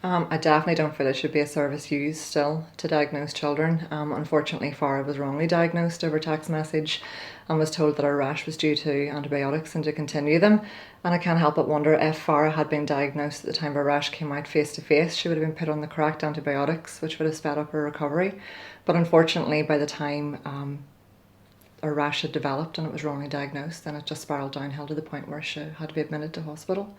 I definitely don't feel it should be a service used still to diagnose children. Unfortunately, Farrah was wrongly diagnosed over text message and was told that her rash was due to antibiotics and to continue them. And I can't help but wonder if Farrah had been diagnosed at the time her rash came out face to face, she would have been put on the correct antibiotics, which would have sped up her recovery. But unfortunately, by the time her rash had developed and it was wrongly diagnosed, then it just spiralled downhill to the point where she had to be admitted to hospital.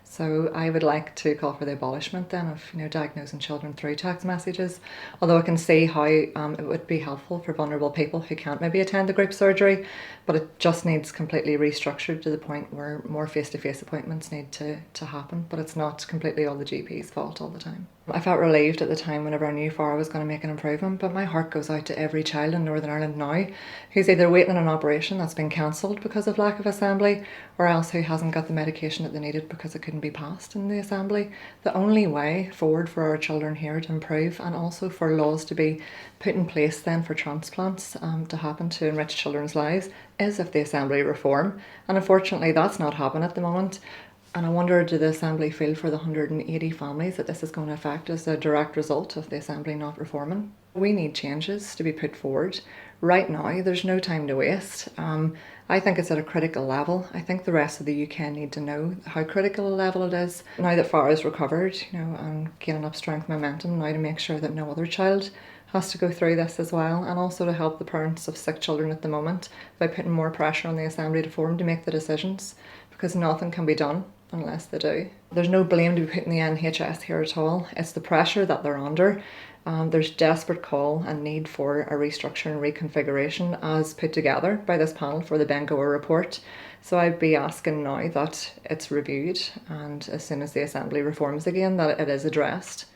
So I would like to call for the abolishment then of diagnosing children through text messages, although I can see how it would be helpful for vulnerable people who can't maybe attend the group surgery, but it just needs completely restructured to the point where more face-to-face appointments need to happen, but it's not completely all the GP's fault all the time. I felt relieved at the time whenever I knew Farrah was going to make an improvement, but my heart goes out to every child in Northern Ireland now who's either waiting on an operation that's been cancelled because of lack of assembly, or else who hasn't got the medication that they needed because it couldn't be passed in the assembly. The only way forward for our children here to improve, and also for laws to be put in place then for transplants to happen to enrich children's lives, is if the assembly reform. And unfortunately that's not happening at the moment. And I wonder, do the Assembly feel for the 180 families that this is going to affect as a direct result of the Assembly not reforming? We need changes to be put forward. Right now, there's no time to waste. I think it's at a critical level. I think the rest of the UK need to know how critical a level it is. Now that Farrah's recovered, and gaining up strength and momentum, now to make sure that no other child has to go through this as well, and also to help the parents of sick children at the moment by putting more pressure on the Assembly to form to make the decisions, because nothing can be done unless they do. There's no blame to be put in the NHS here at all. It's the pressure that they're under. There's desperate call and need for a restructure and reconfiguration as put together by this panel for the Bengoa report. So I'd be asking now that it's reviewed, and as soon as the Assembly reforms again, that it is addressed.